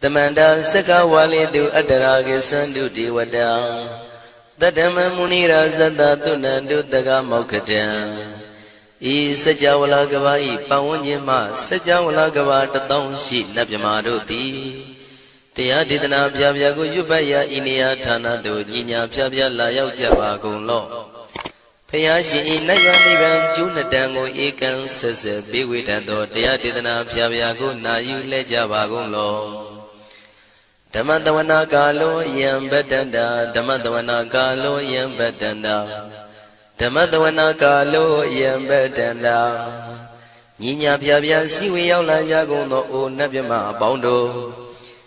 Tamanda Saka Wali do Adaragi Sandu Diwada Tadama Munira Zada Tunandu Daga Mokatan E Sajawala Gavai Pawanyama Sajawala Gavata Donshi Nabyamaroti Tia Didana Pyago Yubaya Inia Tana do Ninya Pyabya Layao Java Gonlo Payashi Nayanivan Junadango Ekan Sasa Biwitado Tia Didana Pyago Nayu Lejava Gonlo Dhammadawana Kalo Yam Badanda Dhammadawana Kalo Yam Badanda Dhammadawana Kalo Yam Badanda Ninya Pyabya Siwi Yaula Yagono O Nabyama Bondo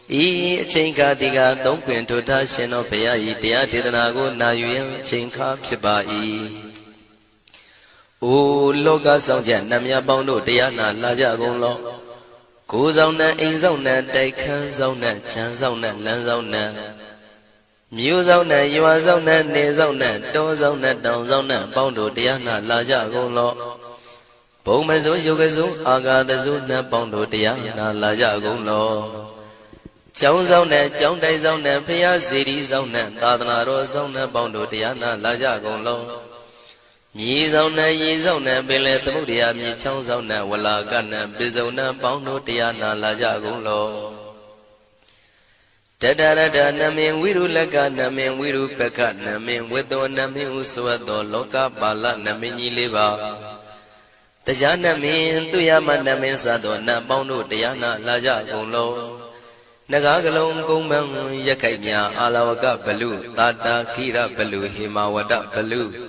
E Chinka Diga Donquin to Tashin of Payai Tia Didanago Nayu Chinka Pibai O Loga Sanjan Namya Bondo Diana Lajagonlo Go Zona in Zona Daikan Zona Chan Zona Lan Zona Mu Zona Yua Zona Ne Zona Do Zona Down Zona Bondo Diana Lajagonlo Bomazo Yogazo Aga the Zona Bondo Diana Lajagonlo Chow Zona, Chow Dai Zona, Pia City Zona, Tadanaro Zona, Bondo Diana, Laja Gonlo. Yi Zona, Yi Zona, Billet Mudia, Mi Chow Zona, Walla Gana, Bizona, Bondo Diana, Laja Gonlo. Tadada Namin Wiru Laga, Namin Wiru Peka, Namin Wedo, Namin Uswado, Loka Bala, Namini Liva. Tajana Min, Tuyama Namin Sado, Bondo Diana, Laja Gonlo. Nagagalong Kumbang Yakanya Alawaka Balu Tata Kira Balu Himawada Balu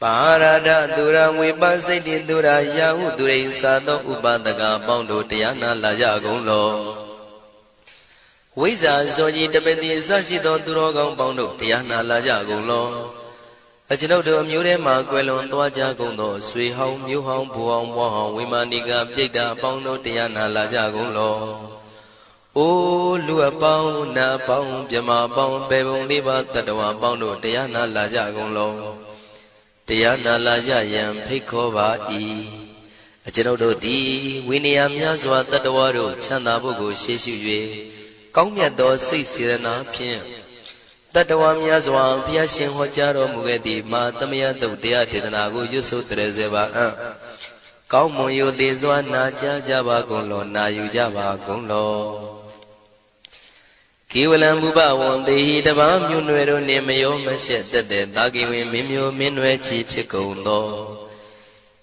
Parada Dura Wibasiti Dura Yahu Dure Sado Ubadaga Bondo Tiana Laja Gonlo Wiza Zoji Depeti Sashido Durogong Bondo Tiana Laja Gonlo Ajino do Mure Maguelon Twaja Gondo Sui Hong Mu Hong Buong Wong Wimaniga Pita Bondo Tiana Laja Gonlo O Lua Pao Na Pao Pyama Pao Pebong Liba Tatawa Bondo Tiana Laja Gonlo Tiana Laja Yam Pikova E Ajino do Di Winiam Yazwa Tatawaro Chanda Bogo Shishu Yue Kongya do Sisirana Pien Tatawam Yazwa Piashin Hojaro Mugeti Ma Tamia do Tia Titanago Yusu Trezeva Kaumo Yu Dizwa Na Java Gonlo Na Yu Java Gonlo Kiwalam Buba won the Dabam Yunero Nemayo Mashet the Dagiwi Mimio Minwe Chief Chikondo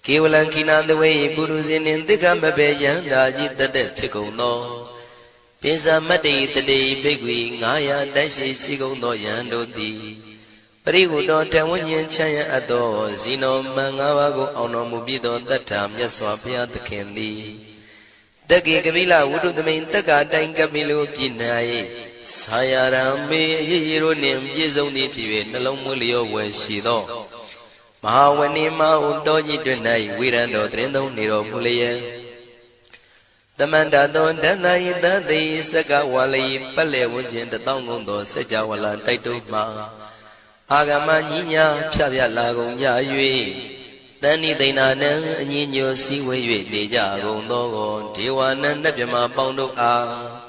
Kiwalan Kinan the way Buruzin in the Gambabe Yandaji the Chikondo Pisa Mati the day Bigwi Naya Dashi Sigondo Yando di Parigo don't tell one yen Chaya Ado Zino Mangawago Ono Mubido that time Yaswapia the Candy Dagi Gavila would do the main Taga Dangabilu Pinai Sayarambe Hiro Nim Yizoni Pive Nalomulio when she do Mahawani Maudoji Dunai Wirando Trendo Niro Mulia The Mandado Danai Dadi Saka Wali Pale Wujin the Tongundo Sejawala Taituma Agama Nina Pia Lago Yayui Dani Dana Nino Siwe Deja Gondo Tiwana Napjama Bondo A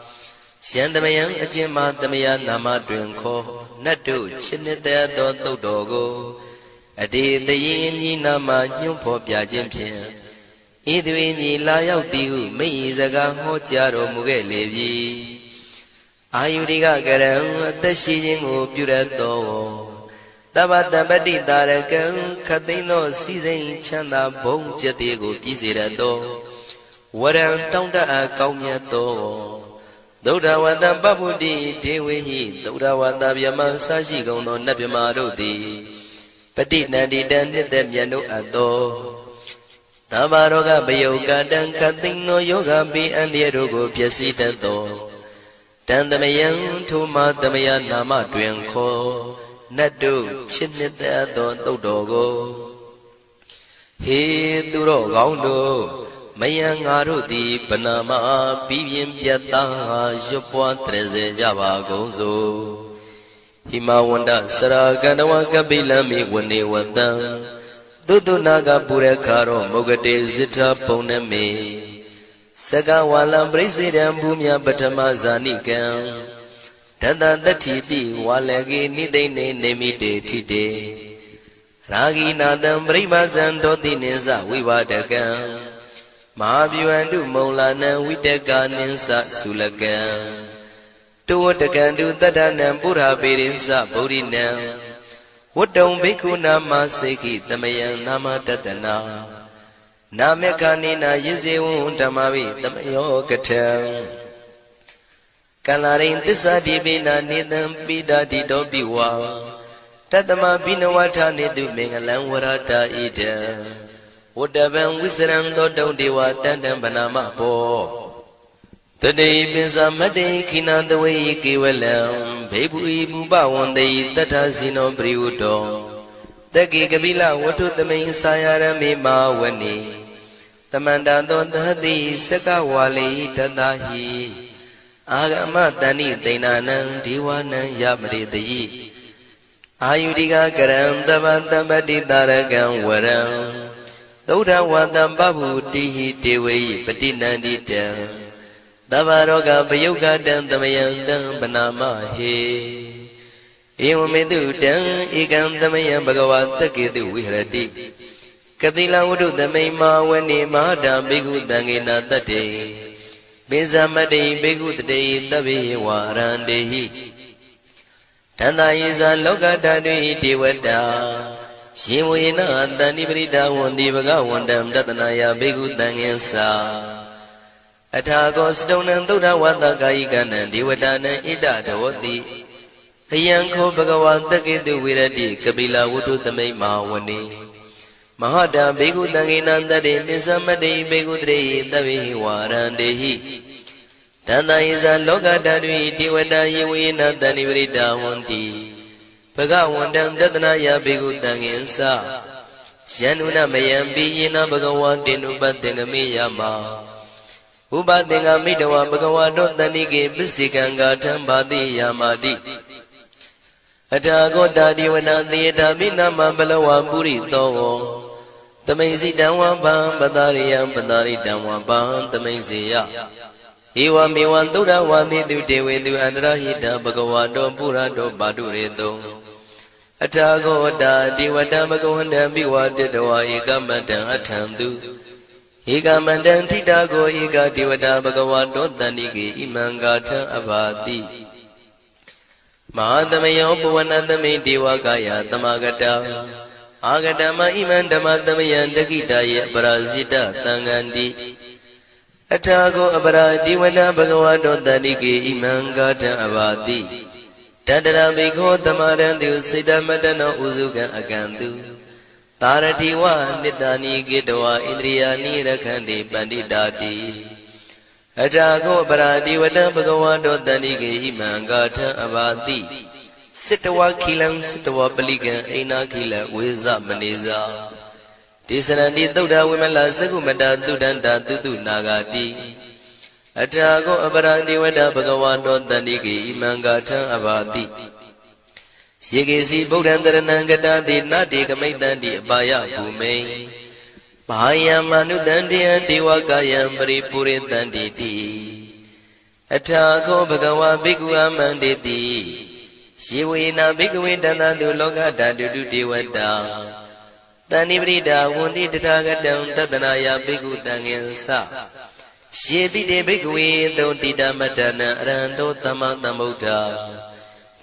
Shandamayan Ajima Damaya Nama Drinko Natu Chinita Do Dogo Adi the Yin Nama Nyumpo Piajimpian Idwini Layao Tiu Meizaga Hotiaro Mugelevi Ayuriga Garam the Shijingo Purato Tabata Badi Darakan Katino Season Chanda Bong Jatigo Pizirado Waram Tonda Kaumiato Dodawanda Babudi Dewi Dodawanda Yaman Sashi Gono Nabimarodi Petit Nadi Dandit Yano Ado Tabaroga Bayoga Dan Katino Yoga Bi and Yerogo Piasita Do Dandamayan Tuma Damaya Nama Dwenko Nadu Chinita Do Dogo He Duro Gondo Mayang Arudi Panama Bibim Piata Jopua Treze Java Gozo Himawanda Sara Ganawa Kabilami Wande Wanda Dudu Naga Purekaro Mogade Zita Poneme Saka walam presidam bumya patama zanikam Tata tatipi walagi nidene nemite tite Ragi nadam pribazan doti ninsa vivadakam Mahavyuandu maulana vidaka ninsa sulakam Tuwatakandu tadanam pura pirinsa burinam Wadam bhikkhu nama seki tamayam nama tatana Namekanina yizewun tamavi tamayo katam Kalarin tissa dibina nidam pidadi dobiwa Tatama binawata nidu mengalam warata ida Wadaban wisram dodam dewa tandam banama po Tadei pinsa madei kinandawai kiwalam Bebu ibu bawandai tata zino priudo Taki kabila watu tamay sayarami mawani Tamanda don dadi saka wali tadahi Agama tani tainanang diwanang yamridayi Ayudika karam tabati taragang waram Dauda wadam babu dihi dewi patinandita Tabaroga bayuga dan tamayang dan banama he Ewamedu dan ikan tamayang bagawan takidu wihrati Kapila wudu tamay mawani mahada bigu tangina tate Bizamadi bigu tate tabi warandehi Tanda isa loka tadui diwada Shimwina tani brida wandi bagawandam tatanaya bigu tanginsa Atago stonan tuda wata kaikanan diwadana ida dawati Ayanko bagawan takidu wirati kapila wudu tamay mawani Mahada bigu tanginandade misamadi bigu tre tabi warandehi Tanda isa loka tadui diwada yiwina tani brida wandi Bagawandam tatanaya bigu tanginsa Shanuna mayambi yina bagawan dinu batengami yama Ubadenga midawa bhagavado tanike bisikanga thambati yamati Atago dadiwana thiyata binama balawa puri towo Tamaisi damwa bam padariyam padari damwa bam tamaisiya Ewa mewan tuda wadi tu dewe tu anrahita bhagavado purado badureto Atago dadiwata bhagavanda biwaditawa ekamatan athantu Eka mandang titago eka diwada bhagavato tanike imangata abati Mahadamayo puvanatame devakaya tamagata Agatama imandamatamaya dakitaye parasita tangandi Atago abara diwada bhagavato tanike imangata abati Tadara bhikho tamarantu siddhamatana uzuka akantu Taratiwa nidani gidwa indriyani rakhandi panditati Atago paradi vada bhagavato tanike imangata abati Sitawa kilang sitawa palikan aina kila weza maneza Tisanandi tuda wimala sakumata tudanta tutu nagati Atago paradi vada bhagavato tanike imangata abati Shikesi Buddhandaranangata Nadi Kamaitanti Abaya Bhume Bahaya Manudandiya Devakayam Paripuritanti Atago Bhagava Bhikkhu Amanditi Shivina Bhikkhu Dandandu Lokata Dudu Devata Tanibrida Wundi Tatagatam Tatanaya Bhikkhu Tangensa Shivide Bhikkhu Dondita Matana Arando Tamatamutta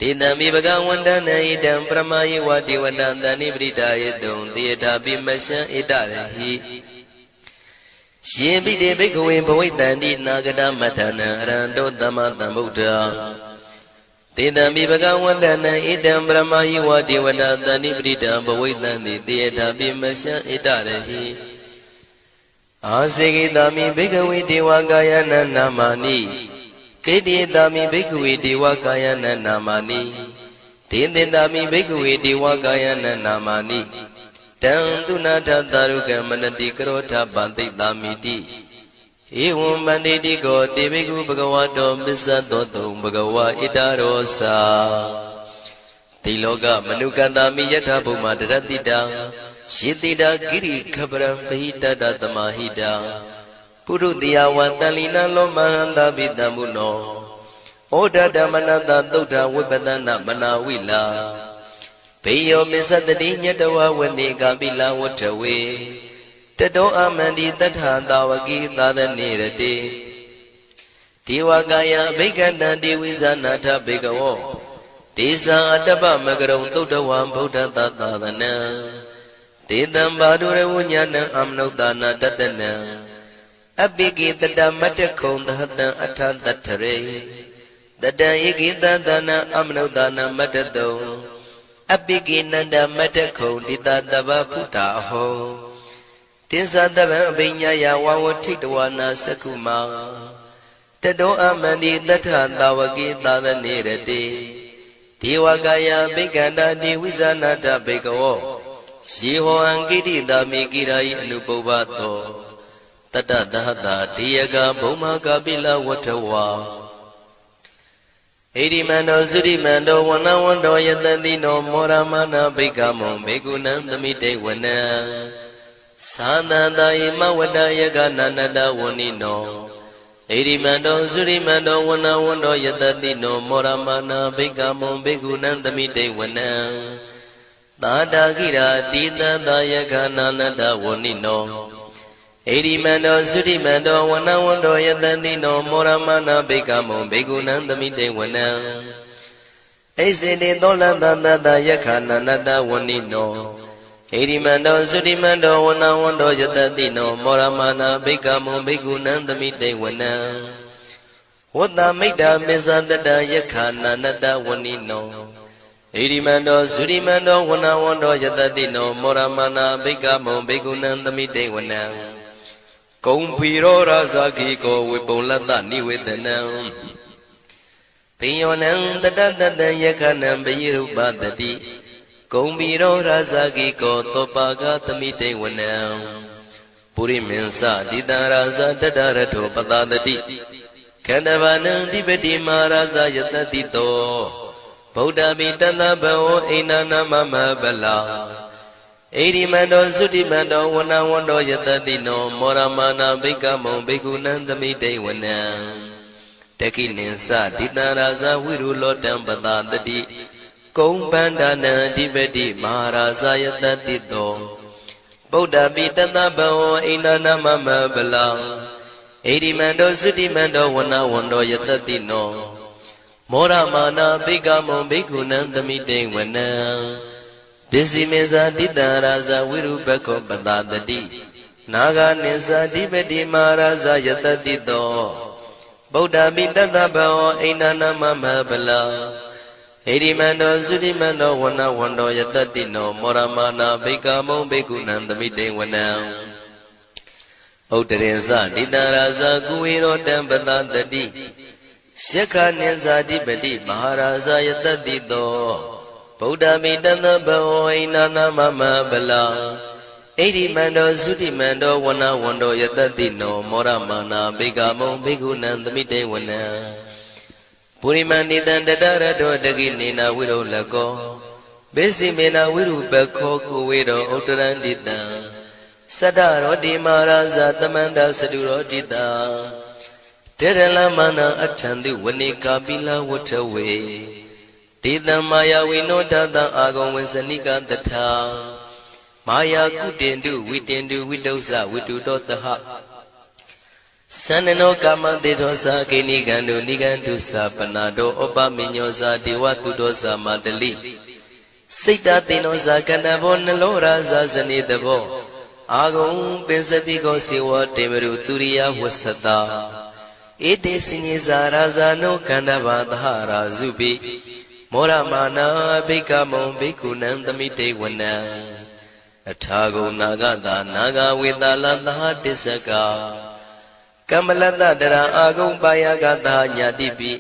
Tidami bhagawandana idam pramayi wati wadandani bridayadum Tiyata bimasya idarahi Shibide bhikkhave bhavaitanti nagada matana arando tamatamutta Tidami bhagawandana idam pramayi wati wadandani bridayadum bhavaitanti Tiyata bimasya idarahi Asigitami bhikkhave devakayana namani Kediyatami bhikkhave devakayana namani Tindindami bhikkhave devakayana namani Tantuna taruka manati karota bantitamiti Evam banditi ko tebhikkhu bhagavato bissadoto bhagava itarosa Tiloka manukantami yatha bhuma daratita Shitita giri khabram bahita tamahita ပုရုတိယဝတန်လီနလောမဟန္တာပိတံဘုနောဩဒဓမ္မနတသုဒ္ဓဝိပဒနာမနာဝိလာဘေယောမစ္စတတိညတဝဝနေကပိလဝတ္ထဝေတတောအမန္တိတထသာဝကိသာသနေရတိဒေဝကာယအဘိက္ခဏံဒေဝိဇာနာထဘေကဝောဒေဇာအတ္တပမကရုံသုဒ္ဓဝံဗုဒ္ဓသာသနံဒေတံဘာဒုရဝဉာဏံအမနုဿာနာတတနံအပိကိတတမတ္တခုံသဟတံအထတတ္ထရေတတံဧကိတသနာအမနုဿာနာမတ္တတုံအပိကိနန္ဒမတ္တခုံတိတတဗ္ဗဖုတာဟောတိသတဗံအဘိညာယဝဝထိတဝနာသက္ကုမာတတောအမန္တိတထသာဝကိသာသနေရတိဒေဝကာယဘိက္ခန္တာတိဝိဇာနာတဘေကဝောယေဟောအံကိတိတာမိကိရာယအနုပုဗ္ဗသောတတသဟတာဒေယကဘုံမကပိလဝတ္ထဝါဣရိမန္တောသုရိမန္တောဝနဝန္တောယတတိနောမောရမနာဘိက္ခမောဘေကုဏံသမိတေဝနံသာသန္တာယမဝတ္တယကနာနတဝဏိနောဣရိမန္တောသုရိမန္တောဝနဝန္တောယတတိနောမောရမနာဘိက္ခမောဘေကုဏံသမိတေဝနံသာတာခိရာတိတတယကနာနတဝဏိနောဣရိမန္တောသုရိမန္တောဝနဝန္တောယတတိနောမောရမနာဘိက္ခမောဘေကုဏံသမိတေဝနံဣစေတိသောလတတတယခာနန္တဝဏိနောဣရိမန္တောသုရိမန္တောဝနဝန္တောယတတိနောမောရမနာဘိက္ခမောဘေကုဏံသမိတေဝနံဝတ္တမိတ္တာမေဇတတယခာနန္တဝဏိနောဣရိမန္တောသုရိမန္တောဝနဝန္တောယတတိနောမောရမနာဘိက္ခမောဘေကုဏံသမိတေဝနံကုံဖီရောရာဇာခိကောဝိပုံလတ္တနိဝေဒနံပိယောနံတတတတံယခဏံပယိရုပတတိကုံဖီရောရာဇာခိကောသောပါကသမိတေဝနံပုရိမင်းစဒိတံရာဇာတတရထောပတတတိခန္ဓဗာနံဓိပတိမာရာဇာယတတိတောဗုဒ္ဓပိတသဗ္ဗဝောအိနာနာမမဗလာဣရိမန္တောသုတိမန္တောဝနဝန္တောယတတိနောမောရမနာဘိက္ခမောဘေကုဏံသမိတေဝနံတခိနိသဒိတံရာဇဝိရုလောတံပတတတိကုံပန္ဒနာအဓိပတိမဟာရာဇယတတိတောဗုဒ္ဓပိတသဗ္ဗဝောအိနာနာမမဗလာဣရိမန္တောသုတိမန္တောဝနဝန္တောယတတိနောမောရမနာဘိက္ခမောဘေကုဏံသမိတေဝနံပစ္စည်းမေဇာတိတံရာဇဝိရုပခောပတတတိနာဂနိသဓိပတိမဟာရာဇယတတိတောဗုဒ္ဓပိတသဗ္ဗဝောအိနာနာမမဗလာဣရိမန္တောသုတိမန္တောဝနဝန္တောယတတိနောမောရမနာဘိက္ခမောဘေကုဏံသမိတေဝနံဥတ္တရင်စဒိတံရာဇကုဝေရောတံပတတတိယက္ခနိသဓိပတိမဟာရာဇယတတိတောဗုဒ္ဓမိတသဗ္ဗဝောအိနာနာမမဗလာဣရိမန္တောသုတိမန္တောဝနဝန္တောယတတိနောမောရမနာဘိက္ခမောဘေကုဏံသမိတေဝနံပုရိမန္တိတံတတရတောတကိနေနာဝိရောလကောဘေစီမေနာဝိရုပခောကုဝေရောဥတ္တရန္တိတံသတ္တရောတိမာရာဇသမန္တသတုရောတိတာတေရလမနာအထံတိဝနေကာပိလဝတ္ထဝေဒေတံမာယာဝိနောတတံအာဂုံဝေစနိကတထာမာယာကုတင်တုဝိတင်တုဝိတုဇဝိတုတောတဟသန္နနောကာမတေသောသာကိနိကံတုနိကံတုသာပနာတောဩပမိညောသာဒေဝတုတောသာမတလိစိတ်တသေနောသာကန္နဘောနလောရာဇာဇနေတဘောအာဂုံပင်စတိကောစေဝတေမရုသူရိယဝဆတာဧတေစညေဇာရာဇာနောကန္နဘာသဟရာဇုပိမောရမနာဘိက္ခမောဘိက္ခုနံသမိတေဝနံအထာဂုံနာဂတာနာဂဝေတလသဟတစ္စကကမ္မလတ္တတရာအာဂုံပါယကတာညာတိပိ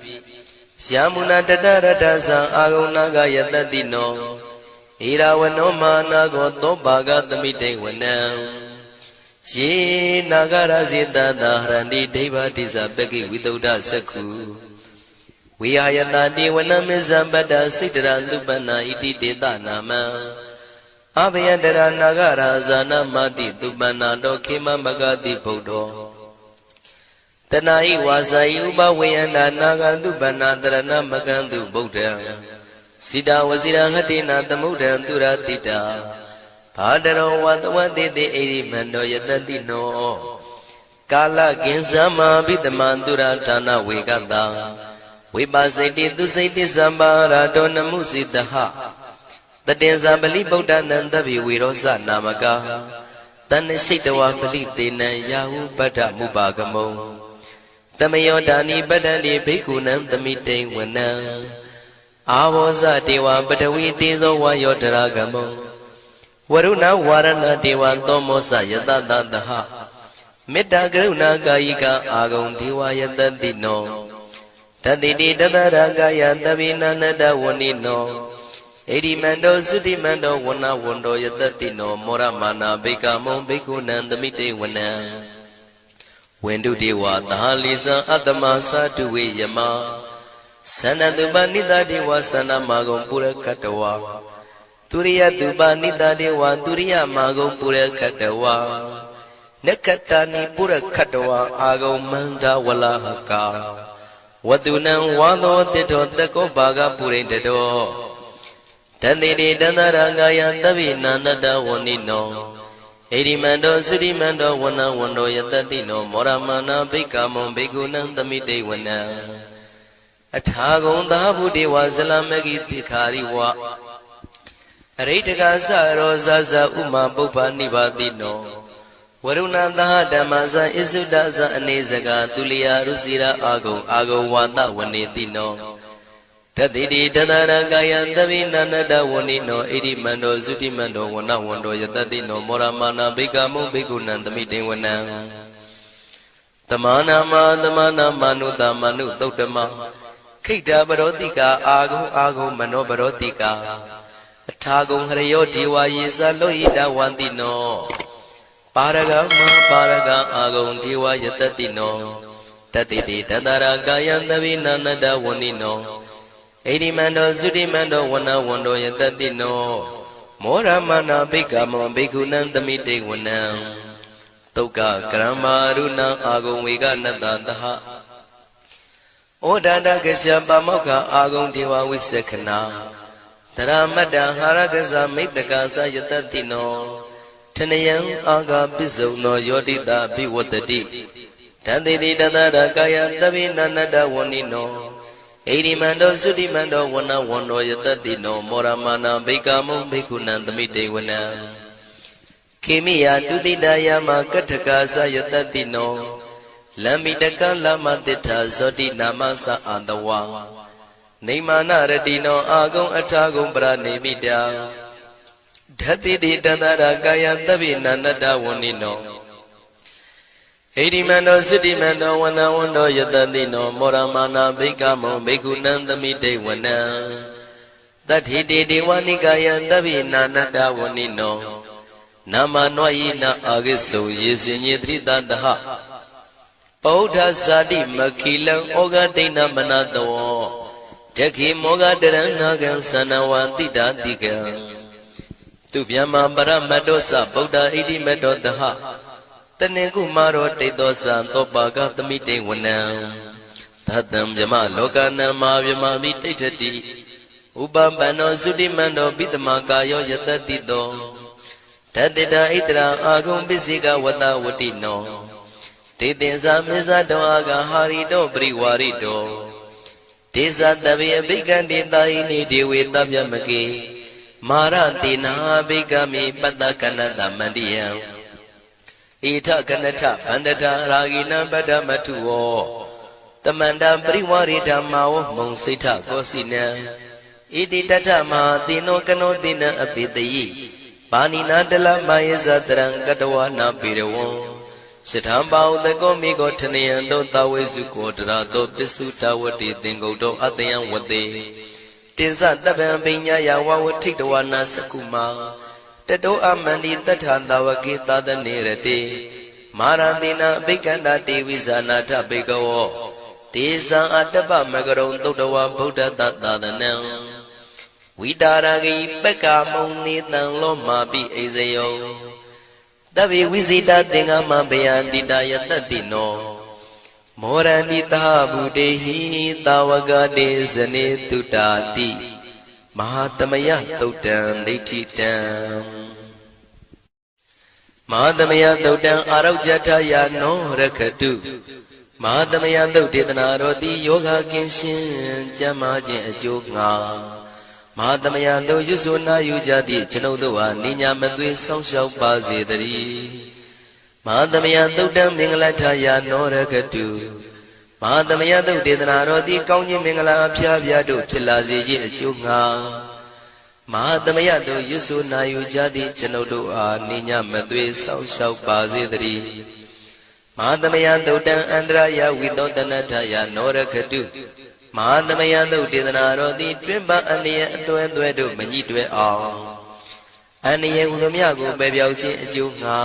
ယမုနာတတရတ္ထသံအာဂုံနာဂယတတိနောဣရာဝနောမာနာကောသောပါကသမိတေဝနံယေနာဂရဇေတတဟရန္တိဒိဗ္ဗတိဇပကိဝိတုဒ္ဓသက္ခုဝိဟာယတတိဝနမေဇံပတ္တစိတ္တရသုပ္ပနာဣတိတေတနာမံအဘယတရနာဂရာဇာနမတိသုပ္ပနာတောခေမမဂတိဗုဒ္ဓော တဏှာဤဝါစာဤဥပဝေယန္တာနာဂန္တုဗန္နာတရဏမကန္တုဗုဒ္ဓံစိတဝစီရဟတိနာသမုဒ္ဒံသူရတိတာဘာတရောဝတဝတိတိဣရိမန္တောယတတိနောကာလကင်္စမဘိတမံသူရဌာနဝေကတံဝိပါစိတိသူစိတိသမ္ပါရာတောနမှုစိတဟတတင်္ဇာပလိဗုဒ္ဓနံတဗ္ဗေဝေရောစနာမကာတဏ္ဏရှိတဝါပလိတေနံယာဟုပတ္ထမုပါကမုံတမယောဒာနိပတ္တတိဘိက္ခုနံသမိတိဝနံအာဘောဇတေဝပတဝီတေဇောဝါယောတရာကမုံဝရုဏဝါရဏတေဝသောမောစယတတသဟမေတ္တာကရုဏာကာယိကအာဂုံဒေဝယတတိနောတတိတိတတရာကာယသဗ္ဗေနန္တဝဏိနောဣရိမန္တောသုတိမန္တောဝဏဝန္တောယတတိနောမောရမာနာဘိကမုံဘိက္ခုနံသမိတေဝနံဝန္တုတေဝသဟလိဇံအတ္တမသာတုဝေယမသန္နတုပနိတတေဝသန္နမာဂုံပုရခတဝါទុរិយតុបនិតាទេវទុរិយមាဂုံပုရခတဝါနက္ခတနိပုရခတဝါအာဂုံမန္တဝလဟကာဝတုနံဝါသောတိတောတကောဘာဂပုရိတတောတန္တိတိတန္တရာဂာယသဗ္ဗေနာနတဝဏိနောဣရိမန္တောသုရိမန္တောဝဏဝန္တောယတတိနောမောရမာနာဘိက္ခမုံဘိက္ခုနံသမိတေဝနံအထာဂုံသာဗုဒေဝဇလမဂိတိခာရိဝအရိတကသရောဇဇဥမာပုပ္ပနိဗ္ဗာတိနောဝရုဏသဟဓမ္မဇဣစုဒဇအနေစကသူလျာရုစီရာအာဂုံဝါတဝနေတိနောတတိတိတတရကာယသဗ္ဗေနန္တဝဏိနောဣရိမန္တောသုတိမန္တောဝဏဝန္တောယတတိနောမောရမာနာဘိက္ခမုံဘိက္ခုနံသမိတေဝနံတမနာမနုတမနုသုတ်တမခိတ္တပရောတိကာအာဂုံမနောပရောတိကာအထာဂုံဟရယောဒေဝယေသလောဟိတဝန္တိနောပါရဂမပါရဂအာဂုံဒေဝယတတိနောတတိတိတတရာကာယသဗ္ဗေနန္တဝဏိနောဣရိမန္တောသုတိမန္တောဝဏဝန္တောယတတိနောမောရမနာဘိက္ခမောဘိက္ခုနံသမိတေဝနံတုတ်ကကရမရုဏအာဂုံဝေကနတသဟဩဒါတကရှပမောက္ခအာဂုံဒေဝဝိသခနာတရမတ္တဟာရကဇမိတ္တကာသယတတိနောထနယံအာဂပစ္စုံနောယောတိတာဘိဝတ္တိတန္တိတိတတရကာယသဗ္ဗေနန္တဝဏိနောဣရိမန္တောသုတိမန္တောဝဏဝန္တောယတတိနောမောရမာနာဘိက္ခမုံဘိက္ခုနံသမိတေဝနံခေမိယတုတိတယမကထကာသယတတိနောလမ္မိတကလမတိထာဇောတိနာမသအာတဝါနေမာနရတိနောအာဂုံအထာဂုံပရနေမိတာဓတိတိတတရကာယသဗ္ဗေနန္တဝဏိနောဣရိမန္တောသုတိမန္တောဝဏဝန္တောယတတိနောမောရမာနာဘိက္ခမုံဘိက္ခုနံသမိတေဝနံတတိတိဒေဝနိကာယသဗ္ဗေနန္တဝဏိနောနာမနွယိနအာဂိစုံယေစင်ညေတိတတဟပောဓဇာတိမခိလံဩဃဒိဏမနတောတခိမောဂတရဏကံသနဝတိတာတိကံသူဗျမပရမတ္တောသဗုဒ္ဓဣတိမတ္တောတဟတနေကုမာရောတိတောသသောပါကသမိတေဝနံသတံဗျမလောကနံမာဗျမမိတိဋ္ဌတိဥပပန္နောသုတိမန္တောပိတမကာယောယတတိတောတတိတာဣတရာအာဂုံပစ္စေကဝတဝတိနောဒေသင်္ဇာမေဇတောအာဂဟာရိတောပရိဝါရိတောဒေသတဗေအဘိက္ခန္တေတာယိနိဒေဝေတဗျမကေမာရတေနာဘိက္ခမေပတ္တကနတမန္တိယံဣထကနထဗန္တတာရာဂိနံပတ္တမထုဝောတမန္တပရိဝါရိဓမ္မာဝမုံစိဋ္ဌကောစီနံဣတိတထမဟာတိနောကနောတိနံအပိတယိပါဏိနာတလမယေဇတရံကတဝနာပိရဝံရှထံပါဥတကောမိကောထနယံတောသဝေစုကောတရာတောပစ္စုတဝတိသင်္ကုတ်တောအတယံဝတေတိဇတပံပညာယဝဝထိတဝနာစကုမာတတောအမန္တိတထံတဝကေသာသနေရတိမာရတိနာအဘိက္ခန္တာတေဝိဇာနာထဘေကဝောတေဇံအတ္တပမကရုံသုတ္တဝဗုဒ္ဓတသာသနံဝိတာရဂိပက္ခမုံနေတံလောမာပိအိဇယောတဗ္ဗေဝိဇိတသင်္ဃမဘယန္တိတာယတတိနော မောရဏိတာဗုတေဟိတာဝကတေဇနေတုတာတိမဟာသမယသုတ်တံဒိဋ္ဌိတံမဟာသမယသုတ်တံအာရောကြထယာနောရခတုမဟာသမယသုတ်ဒေသနာတော်သည်ယောဂကင်းရှင်းကျမ်းမာခြင်းအကျိုးငှာမဟာသမယသုတ်ရွဆိုနာယူကြသည့်ကျွန်ုပ်တို့ဟာနိညာမသွေဆောင်းလျှောက်ပါစေတည်းမဟာသမယသုတ်တံမင်္ဂလထယာနောရခတုမဟာသမယသုတ်ဒေသနာတော်သည်ကောင်းခြင်းမင်္ဂလာအဖျားဖျားတို့ဖြစ်လာစေခြင်းအကျိုးငှာမဟာသမယသုတ်ရွဆိုနာယူကြသည့်ကျွန်ုပ်တို့အားနိညာမသွေဆောင်းလျှောက်ပါစေတည်းမဟာသမယသုတ်တံအန္တရာယဝိသောတနထယာနောရခတုမဟာသမယသုတ်ဒေသနာတော်သည်တွင်ပအန္တရာယ်အသွဲသွဲတို့မညှိတွဲအောင်အန္တရာယ်ဟူသည်များကိုပယ်ပြောက်ခြင်းအကျိုးငှာ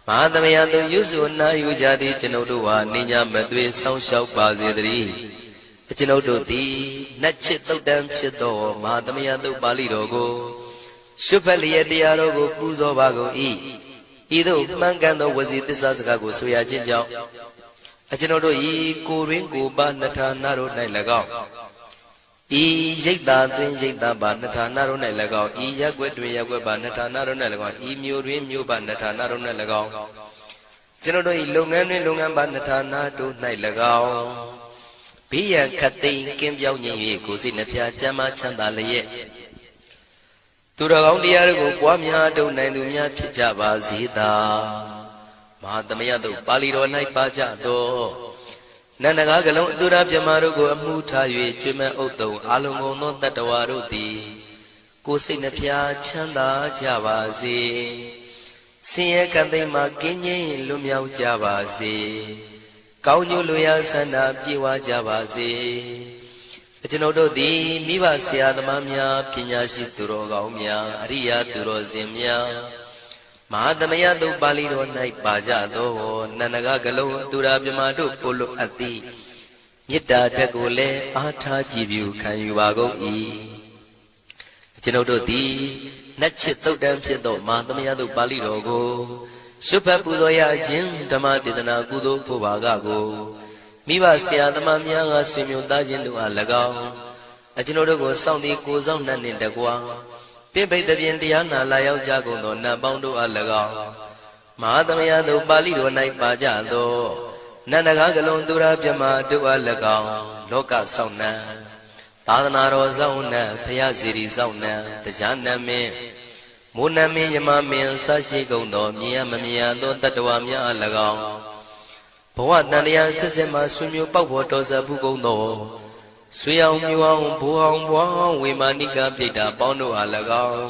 မဟာသမယသုတ်ရွဆိုနာယူကြသည့်ကျွန်ုပ်တို့ဟာနိညာမသွေဆောင်းလျှောက်ပါစေတည်းကျွန်ုပ်တို့သည်နတ်ချစ်သုတ်တံဖြစ်သောမဟာသမယသုတ်ပါဠိတော်ကိုရှုဖတ်လျက်တရားတော်ကိုပူဇော်ပါကုန်၏ဤသို့မှန်ကန်သောဝစီသစ္စာစကားကိုဆိုရခြင်းကြောင့်ကျွန်ုပ်တို့ဤကိုရင်းကိုပါနှထာနာတို့၌၎င်းဤရိတ်တာတွင်ရိတ်တာပါနှထာနာတို့၌၎င်းဤရက်ွက်တွင်ရက်ွက်ပါနှထာနာတို့၌၎င်းဤမြို့တွင်မြို့ပါနှထာနာတို့၌၎င်းကျွန်ုပ်တို့ဤလုပ်ငန်းတွင်လုပ်ငန်းပါနှထာနာတို့၌၎င်းဘေးရန်ခတ်သိမ်းကင်းပြောင်းခြင်း၍ကိုယ်စိတ်နှဖျားချမ်းသာချမ်းသာလျက်သူတော်ကောင်းတရားတို့ကိုပွားများထုတ်နိုင်သူများဖြစ်ကြပါစေသာမဟာသမယသုတ်ပါဠိတော်၌ပါကြသောနန္ဒကားကလုံးအတုရပြမတို့ကိုအမှုထား၍ကျွေးမဲ့ဥတုံအာလုံကုန်သောတတ္တဝါတို့သည်ကိုယ်စိတ်နှဖျားချမ်းသာကြပါစေဆင်းရဲကံသိမ်းမှကင်းငြိမ်းလွတ်မြောက်ကြပါစေကောင်းကျိုးလိုရာဆန္ဒပြေဝကြပါစေကျွန်ုပ်တို့သည်မိဘဆရာသမားများပညာရှိသူတော်ကောင်းများအရိယာသူတော်စင်များမဟာသမယသုတ်ပါဠိတော်၌ပါကြသောနန္ဒကကလုံးသူရာမြမတို့ပို့လို့အပ်သည်မေတ္တာတက်ကိုလည်းအားထားကြည်ပြုခံယူပါကုန်၏ကျွန်ုပ်တို့သည်နတ်ချစ်သုတ်တံဖြစ်သောမဟာသမယသုတ်ပါဠိတော်ကိုရှုဖတ်ပူဇော်ရခြင်းဓမ္မဒေသနာကုသိုလ်ဖို့ပါကကိုမိဘဆရာသမားများကဆွေမျိုးသားချင်းတို့အား၎င်းကျွန်ုပ်တို့ကိုစောင့်တည်ကိုစောင့်နှံ့နှင့်တကွာပြိပိတ်တပြင်တရားနာလာရောက်ကြကုန်သောနတ်ပေါင်းတို့အား၎င်းမဟာသမယသုတ်ပါဠိတော်၌ပါကြသောနန္ဒကားကလုံးသူရာပြမတို့အား၎င်းလောကဆောင်နှံသာသနာတော်ဆောင်နှံဘုရားစီရီဆောင်နှံတရားနမင်းမိုးနမင်းယမမင်းဆရှိကုန်သောမြင်ရမမြင်ရသောတတ္တဝါများအား၎င်းဘဝတန်တရားဆက်ဆက်မှဆွေမျိုးပေါက်ဖို့တော်စပ်ဘူးကုန်သောဆွေအောင်မျိုးအောင်ဘိုးအောင်ဘွားအောင်ဝေမာနိကပြိတ္တာပေါင်းတို့အား၎င်း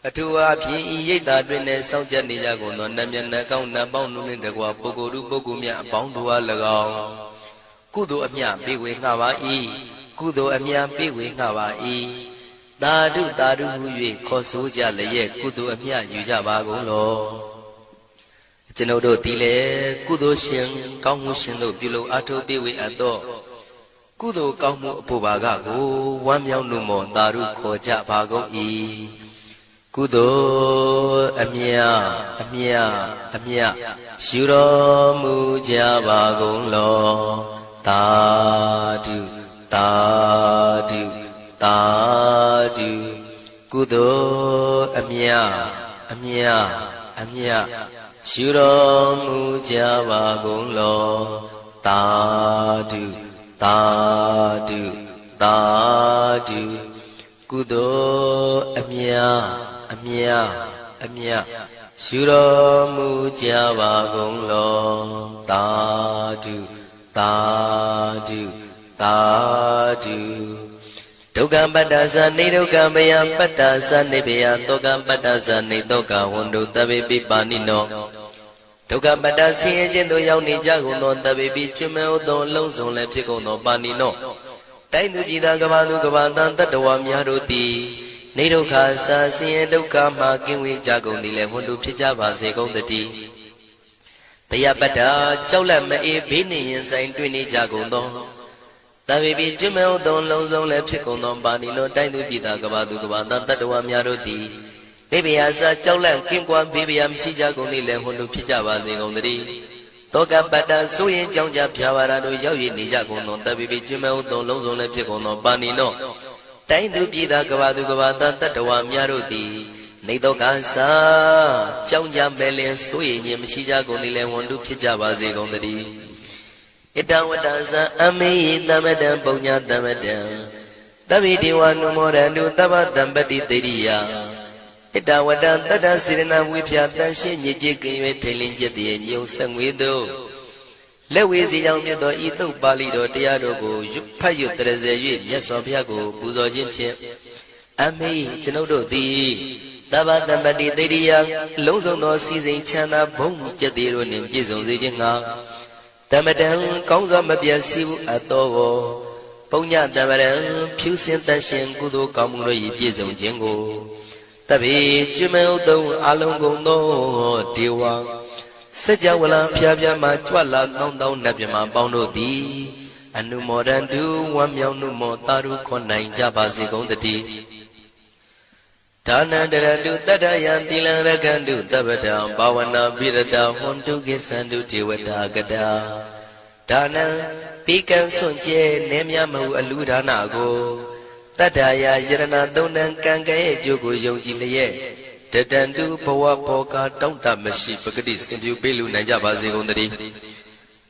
အထူးအားဖြင့်ဤရိတ်တာတွင်နဲ့စောင့်ကြနေကြကုန်သောနတ်မြတ်နတ်ကောင်းနတ်ပေါင်းတို့နှင့်တကွာပုဂ္ဂိုလ်တို့ပုဂ္ဂိုလ်များအပေါင်းတို့အား၎င်းကုသိုလ်အမြပေးဝေငှပါ၏ကုသိုလ်အမြပေးဝေငှပါ၏သာဓုသာဓုဟု၍ခေါ်ဆိုကြလျက်ကုသိုလ်အမြယူကြပါကုန်လောကျွန်ုပ်တို့သည်လည်းကုသိုလ်ရှင်ကောင်းမှုရှင်တို့ပြုလို့အားထုတ်ပေးဝေအပ်သောကုသိုလ်ကောင်းမှုအဖို့ပါကကိုဝမ်းမြောက်နှုမောသာဓုခေါ်ကြပါကုန်၏ကုသိုလ်အမြအမြအမြယူတော်မူကြပါကုန်လောသာဓုသာဓုသာဓုကုသိုလ်အမြအမြအမြယူတော်မူကြပါကုန်လောသာဓုသာဓုသာဓုကုသိုလ်အမြအမြအမြယူတော်မူကြပါကုန်လောသာဓုသာဓုသာဓုဒုက္ခပတ္တသနေဒုက္ခမယပတ္တသနေဘယတောကပတ္တသနေတောကဝန္တုတဗေပိပါဏိနောဒုက္ခပတ္တဆင်းရဲခြင်းသို့ရောက်နေကြကုန်သောတဗေပိကျွမဲဥသောအလုံးစုံလည်းဖြစ်ကုန်သောပါဏိနောတိုင်းသူပြည်သားကဘာသူကဘာတန်တတ္တဝါများတို့သည်နေဒုက္ခစာဆင်းရဲဒုက္ခမှကင်းဝေးကြကုန်သည်လည်းဝန္တုဖြစ်ကြပါစေကုန်သတည်းဘယပတ္တကြောက်လန့်မအေးဘေးနေရင်ဆိုင်တွေ့နေကြကုန်သောတဗေပိကျွမဲဥသောအလုံးစုံလည်းဖြစ်ကုန်သောပါဏိနောတိုင်းသူပြည်သားကဘာသူကဘာတန်တတ္တဝါများတို့သည်နေဘယစာကြောက်လန့်ကင်းကွာဘေးဘယမရှိကြကုန်သည်လည်းဝန္တုဖြစ်ကြပါစေကုန်သတည်း တောကပတ္တဆိုရင်ကြောင့်ကြဖြာပါရတို့ရောက်ရနေကြကုန်သောတပိပိကျွမဲဥသောလုံးစုံလည်းဖြစ်ကုန်သောပါဏိနောတိုင်းသူပြည်သားကဘာသူကဘာသားတတ္တဝါများတို့သည်နေတော့ကစားကြောင့်ကြမဲ့လင်ဆိုရင်ခြင်းမရှိကြကုန်သည်လည်းဝန်တုဖြစ်ကြပါစေကုန်သတည်းဣတဝတ္တဇံအမေယတမတံပုံညာတမတံတပိတိဝနုမောရန္တုတပ္ပတံပတိတေရိယဣတဝတ္တတတ္တစေရနာဝိဖြာတန်ရှင်းညစ်ကြေးကင်၍ထိန်လင်းကျက်တည်းညုံဆက်ငွေတို့လက်ဝေစီကြောင့်မြတ်သောဤသုတ်ပါဠိတော်တရားတို့ကိုဖတ်ရွတ်တရစေ၍မြတ်စွာဘုရားကိုပူဇော်ခြင်းဖြင့်အမေကျွန်ုပ်တို့သည်တပ္ပတံပတိတေရိယလုံးစုံသောစီစဉ်ချမ်းသာဘုံကျက်တည်းတို့နှင့်ပြည့်စုံစေခြင်းငှာတမတံကောင်းစွာမပြတ်စီဘူးအတော်ကိုပုံညတမရံဖြူစင်တန်ရှင်ကုသိုလ်ကောင်းမှုတို့၏ပြည့်စုံခြင်းကိုတပိကျွမဲဥတုံအလုံးကုန်သောဒေဝစัจ java လံဖျားဖျားမှကြွလာကောင်းသောနတ်မြမပေါင်းတို့သည်အနုမောဒန္တုဝမ်းမြောက်နှုမောတာရုခွန်နိုင်ကြပါစေကုန်တည်းဒါနန္တရတုတတ္တယံသီလံရကန္တုတပ္ပတံဘာဝနာပိရတဟွန်တုကိသန္တုဒေဝတာကတာဒါနံပိကံစွန့်ကျဲနေမြမဟုအလူဒါနကိုတတ္တယာယရဏသုံးတန်ကံကဲ့ရဲ့အကျိုးကိုယုံကြည်လျက်တတန္တုဘဝဘောကတောင့်တမရှိပဂတိစင်ပြုပေးလူနိုင်ကြပါစေကုန်တည်း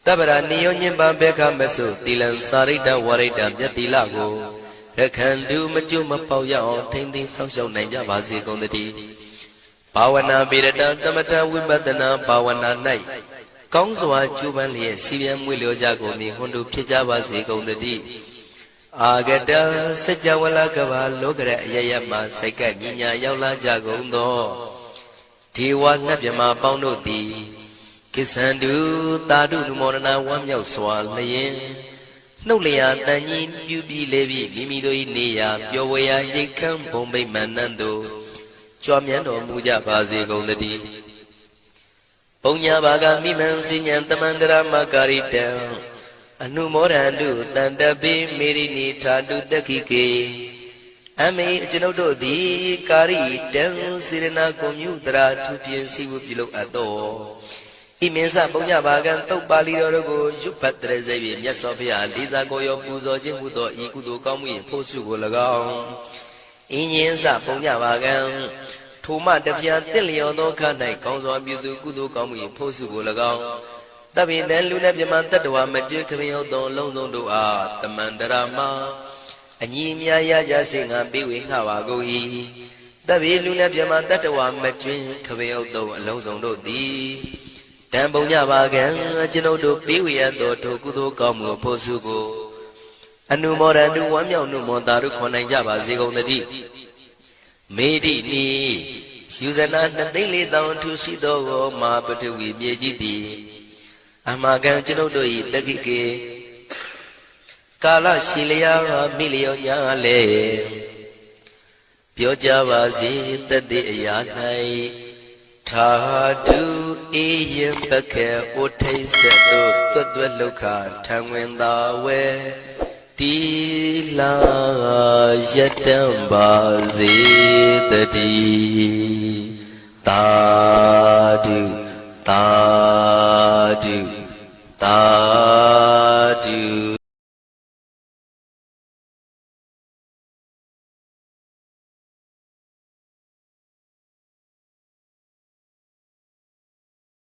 တပ္ပရာနိယောညင်ပံဘေခမဆုသီလံစာရိတ္တဝရိတ္တမြတ်တိလကိုရခန္တုမကျွမပေါရအောင်ထိမ့်သိမ်းဆောက်ရှောက်နိုင်ကြပါစေကုန်တည်းဘာဝနာပိရတသမထဝိပဿနာဘာဝနာ၌ကောင်းစွာကျူးပန်းလျက်စီပြန်မွေလျောကြကုန်သည်ဟွန်တို့ဖြစ်ကြပါစေကုန်တည်းအာဂတစัจ java လကဘာလောကရအယယမှစိတ်ကညညာရောက်လာကြကုန်သောဒေဝနတ်မြမပေါင်းတို့သည်ကိသန္တုတာတုနုမောဒနာဝမ်းမြောက်စွာလျင်နှုတ်လျာတန်ကြီးပြုပြီးလေပြီးမိမိတို့၏နေရာပျော်ဝေရာရိတ်ခမ်းဘုံဗိမာန်နန်းသို့ကြွမြန်းတော်မူကြပါစေကုန်တည်းပုံညာဘာကမိမံစဉ္ဉံတမန္တရမကာရိတံအနုမောဒန္တုတန္တပိမေရိနိထာတုတက္ခိကေအမေကျွန်ုပ်တို့သည်ကာရိတံစေရနာကွန်မြူတရာထူပြင်းစီဝပြုလုပ်အပ်သောဣမင်းစပုံညဘာကံတုတ်ပါဠိတော်တို့ကိုရွတ်ဖတ်တရစေပြီးမြတ်စွာဘုရားလေးစားကိုရောပူဇော်ခြင်းဟူသောဤကုသိုလ်ကောင်းမှု၏ဖို့စုကို၎င်းအင်းင်းစပုံညဘာကံထိုမှတပြားတစ်လျော်သောခါ၌ကောင်းစွာပြုသူကုသိုလ်ကောင်းမှု၏ဖို့စုကို၎င်းတပိတံလူနဲ့ပြမတတ္တဝါမကျွေးခမရောက်သောလုံးစုံတို့အားတမန္တရာမအညီမြာရကြစေငါပေးဝေငှပါကုန်၏တပိလူနဲ့ပြမတတ္တဝါမကျွေးခမရောက်သောအလုံးစုံတို့သည်တံပုံညပါကံကျွန်ုပ်တို့ပေးဝေရသောထိုကုသိုလ်ကောင်းမှုဖို့စုကိုအနုမောဒန္တုဝမ်းမြောက်နှုမောတာတို့ခွန်နိုင်ကြပါစေကုန်သတည်းမေတိနီယူဇနာ2,400,000ထူရှိသောမဟာပထဝီမြေကြီးသည်အမကံကျွန်ုပ်တို့၏တက္ခိကေကာလရှိလျာမိလျောညာလေပြောကြပါစေတတိအရာ၌ထာတုအေယပခေဩထိစ္ဆတုတွတ်တွတ်လုခထံဝင်သာဝဲတိလာယတံပါစေတတိသာဓုသာဓုသာ